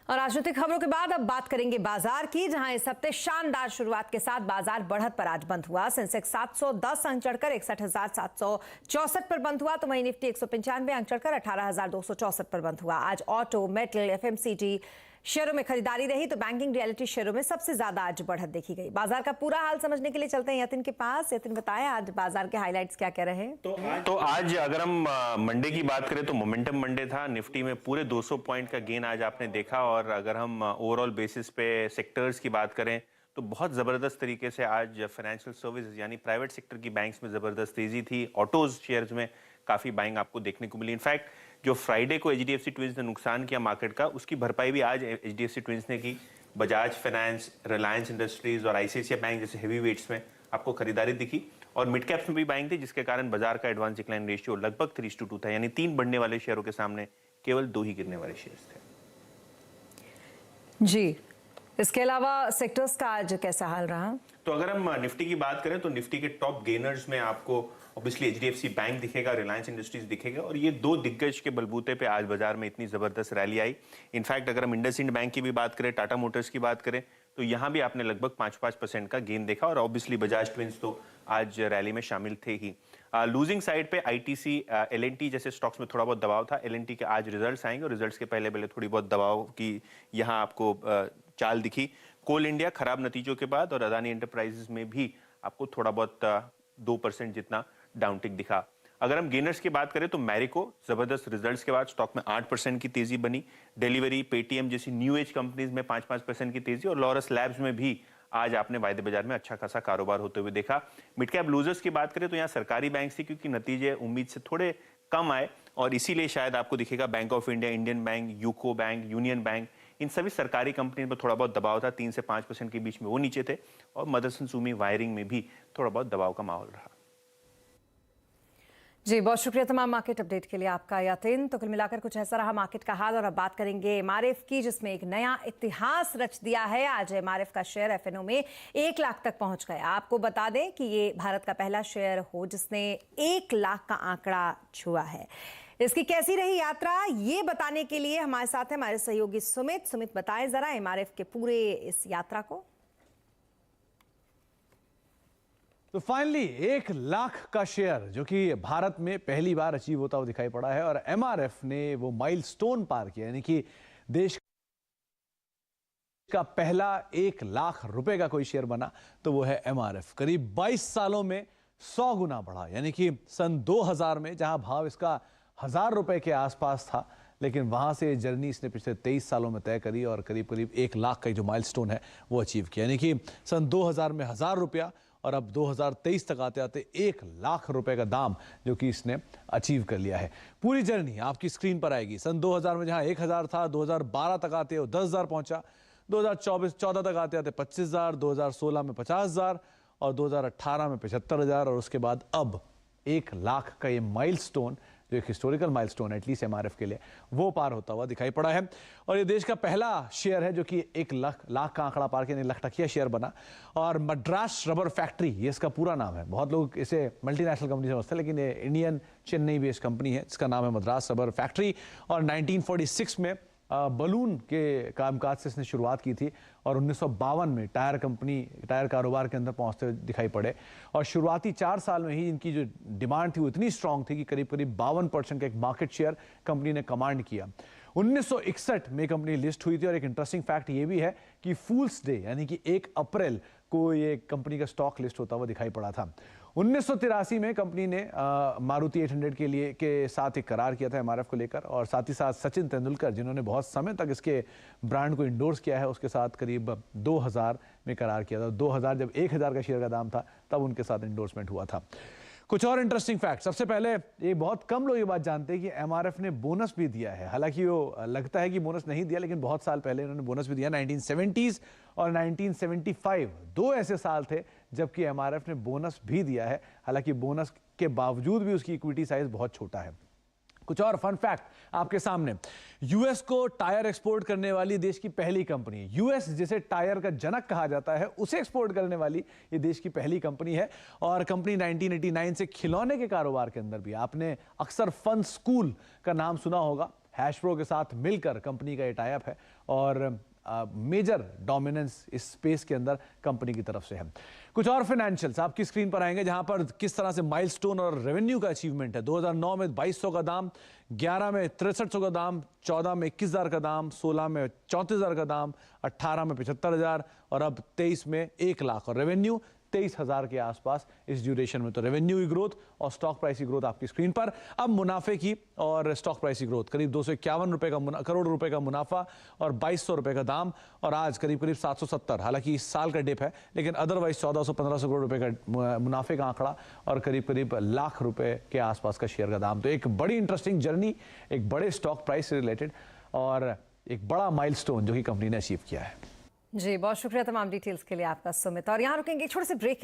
और राजनीतिक खबरों के बाद अब बात करेंगे बाजार की, जहां इस हफ्ते शानदार शुरुआत के साथ बाजार बढ़त पर आज बंद हुआ। सेंसेक्स 710 अंक चढ़कर 61,764 पर बंद हुआ, तो वहीं निफ्टी 195 अंक चढ़कर 18,264 पर बंद हुआ। आज ऑटो, मेटल, एफएमसीजी शेयरों में खरीदारी रही, तो बैंकिंग, रियलिटी शेयरों में सबसे ज्यादा आज बढ़त देखी गई। बाजार का पूरा हाल समझने के लिए चलते हैं यतिन के पास। यतिन, बताएं आज बाजार के हाइलाइट्स क्या कह रहे हैं। तो आज अगर हम मंडे की बात करें तो मोमेंटम मंडे था। निफ्टी में पूरे 200 पॉइंट का गेन आज आपने देखा। और अगर हम ओवरऑल बेसिस पे सेक्टर्स की बात करें तो बहुत जबरदस्त तरीके से आज फाइनेंशियल सर्विसेज यानी प्राइवेट सेक्टर की बैंक्स में जबरदस्त तेजी थी। ऑटोज शेयर्स में काफी बाइंग आपको देखने को मिली। इनफैक्ट जो फ्राइडे को एचडीएफसी ट्विंस ने नुकसान किया मार्केट का, उसकी भरपाई भी आज एचडीएफसी ट्विंस ने की। बजाज फाइनेंस, रिलायंस इंडस्ट्रीज और आईसीआईसीआई बैंक जैसे हेवी वेट्स में आपको खरीदारी दिखी। और मिड कैप्स में भी बाइंग थी, जिसके कारण बाजार का एडवांस डिक्लाइन रेशियो लगभग 3:2 था, यानी 3 बढ़ने वाले शेयरों के सामने केवल 2 ही गिरने वाले शेयर्स थे। जी, इसके अलावा सेक्टर्स का आज कैसा हाल रहा? तो अगर हम निफ्टी की बात करें तो निफ्टी के टॉप गेनर्स में आपको ऑब्वियसली एचडीएफसी बैंक दिखेगा, रिलायंस इंडस्ट्रीज दिखेगा। और ये दो दिग्गज के बलबूते पे आज बाजार में इतनी जबरदस्त रैली आई। इनफैक्ट अगर हम इंडसइंड बैंक की भी बात करें, टाटा मोटर्स की बात करें, तो यहाँ भी आपने लगभग 5% का गेन देखा। और ऑब्वियसली बजाज ट्विंस तो आज रैली में शामिल थे ही। लूजिंग साइड पे आईटीसी, एलएनटी जैसे स्टॉक्स में थोड़ा बहुत दबाव था। एलएनटी के आज रिजल्ट्स आएंगे और रिजल्ट्स के पहले थोड़ी बहुत दबाव की यहाँ आपको चाल दिखी। कोल इंडिया खराब नतीजों के बाद और अदानी एंटरप्राइजेस में भी आपको थोड़ा बहुत 2% जितना डाउनटिक दिखा। अगर हम गेनर्स की बात करें तो मैरिको जबरदस्त रिजल्ट्स के बाद स्टॉक में 8% की तेजी बनी। डिलीवरी, पेटीएम जैसी न्यू एज कंपनीज में 5% की तेजी। और लॉरस लैब्स में भी आज आपने वायदे बाजार में अच्छा खासा कारोबार होते हुए देखा। मिड कैप लूजर्स की बात करें तो यहाँ सरकारी बैंक थी, क्योंकि नतीजे उम्मीद से थोड़े कम आए और इसीलिए शायद आपको दिखेगा bank of India, Indian bank, UCO bank, union bank, इन सभी सरकारी कंपनी पर थोड़ा बहुत दबाव था। 3 से 5% के बीच में वो नीचे थे। और मदरसन सुमी वायरिंग में भी थोड़ा बहुत दबाव का माहौल रहा। जी, बहुत शुक्रिया तमाम मार्केट अपडेट के लिए आपका यतिन। तो कुल मिलाकर कुछ ऐसा रहा मार्केट का हाल। और अब बात करेंगे एमआरएफ की, जिसमें एक नया इतिहास रच दिया है। आज एमआरएफ का शेयर एफएनओ में 1 लाख तक पहुंच गया। आपको बता दें कि ये भारत का पहला शेयर हो जिसने 1 लाख का आंकड़ा छुआ है। इसकी कैसी रही यात्रा, ये बताने के लिए हमारे साथ है हमारे सहयोगी सुमित। सुमित, बताएं जरा एमआरएफ के पूरे इस यात्रा को। तो फाइनली 1 लाख का शेयर जो कि भारत में पहली बार अचीव होता हुआ दिखाई पड़ा है। और एमआरएफ ने वो माइलस्टोन पार किया, यानी कि देश का पहला 1 लाख रुपए का कोई शेयर बना तो वो है एमआरएफ। करीब 22 सालों में 100 गुना बढ़ा, यानी कि सन 2000 में जहां भाव इसका 1000 रुपए के आसपास था, लेकिन वहां से जर्नी इसने पिछले 23 सालों में तय करी और करीब करीब 1 लाख का जो माइलस्टोन है वो अचीव किया। यानी कि सन 2000 में 1000 रुपया और अब 2023 तक आते आते 1 लाख रुपए का दाम जो कि इसने अचीव कर लिया है। पूरी जर्नी आपकी स्क्रीन पर आएगी। सन 2000 में जहां 1000 था, 2012 तक आते वो 10,000 पहुंचा, 2014 तक आते आते 25,000, 2016 में 50,000 और 2018 में 75,000 और उसके बाद अब 1 लाख का ये माइलस्टोन, जो एक हिस्टोरिकल माइलस्टोन है एटलीस्ट एमआरएफ के लिए, वो पार होता हुआ दिखाई पड़ा है। और ये देश का पहला शेयर है जो कि 1 लाख का आंकड़ा पार किया, 1 लाख टकिया शेयर बना। और मद्रास रबर फैक्ट्री, ये इसका पूरा नाम है। बहुत लोग इसे मल्टीनेशनल कंपनी समझते हैं, लेकिन ये इंडियन चेन्नई बेस्ड कंपनी है जिसका नाम है मद्रास रबर फैक्ट्री। और 1946 में बलून के कामकाज से इसने शुरुआत की थी और 1952 में टायर कारोबार के अंदर पहुंचते हुए दिखाई पड़े। और शुरुआती 4 साल में ही इनकी जो डिमांड थी वो इतनी स्ट्रांग थी कि करीब 52% का एक मार्केट शेयर कंपनी ने कमांड किया। 1961 में कंपनी लिस्ट हुई थी। और एक इंटरेस्टिंग फैक्ट ये भी है कि फूल्स डे यानी कि 1 अप्रैल को ये कंपनी का स्टॉक लिस्ट होता हुआ दिखाई पड़ा था। 1983 में कंपनी ने मारुति 800 के साथ एक करार किया था एमआरएफ को लेकर। और साथ ही साथ सचिन तेंदुलकर, जिन्होंने बहुत समय तक इसके ब्रांड को इंडोर्स किया है, उसके साथ करीब 2000 में करार किया था। 2000 जब 1000 का शेयर का दाम था तब उनके साथ इंडोर्समेंट हुआ था। कुछ और इंटरेस्टिंग फैक्ट, सबसे पहले ये बहुत कम लोग ये बात जानते हैं कि एमआरएफ ने बोनस भी दिया है। हालांकि वो लगता है कि बोनस नहीं दिया, लेकिन बहुत साल पहले इन्होंने बोनस भी दिया। 1970s और 1975 2 ऐसे साल थे जबकि एमआरएफ ने बोनस भी दिया है। हालांकि बोनस के बावजूद भी उसकी इक्विटी साइज बहुत छोटा है। कुछ और फन फैक्ट आपके सामने, यूएस को टायर एक्सपोर्ट करने वाली देश की पहली कंपनी, यूएस जिसे टायर का जनक कहा जाता है, उसे एक्सपोर्ट करने वाली ये देश की पहली कंपनी है। और कंपनी 1989 से खिलौने के कारोबार के अंदर भी, आपने अक्सर फन स्कूल का नाम सुना होगा, हैशप्रो के साथ मिलकर कंपनी का ये टाई अप है और मेजर डोमिनेंस इस स्पेस के अंदर कंपनी की तरफ से है। कुछ और फाइनेंशियल्स आपकी स्क्रीन पर आएंगे, जहां पर किस तरह से माइलस्टोन और रेवेन्यू का अचीवमेंट है। 2009 में 2200 का दाम, 11 में 6300 का दाम, 14 में 21000 का दाम, 16 में 34000 का दाम, 18 में 75000 और अब 23 में 1 लाख और रेवेन्यू 23000 के आसपास इस ड्यूरेशन में। तो रेवेन्यू की ग्रोथ और स्टॉक प्राइस की ग्रोथ आपकी स्क्रीन पर। अब मुनाफे की और स्टॉक प्राइस की ग्रोथ, करीब 251 रुपए का करोड़ रुपए का मुनाफा और 2200 रुपए का दाम और आज करीब 770। हालांकि इस साल का डिप है, लेकिन अदरवाइज 1400-1500 करोड़ रुपए का मुनाफे का आंकड़ा और करीब लाख रुपए के आसपास का शेयर का दाम। तो एक बड़ी इंटरेस्टिंग जर्नी, एक बड़े स्टॉक प्राइस से रिलेटेड और एक बड़ा माइलस्टोन जो कि कंपनी ने अचीव किया है। जी, बहुत शुक्रिया तमाम डिटेल्स के लिए आपका सुमित। और यहाँ रुकेंगे एक छोटे से ब्रेक के लिए।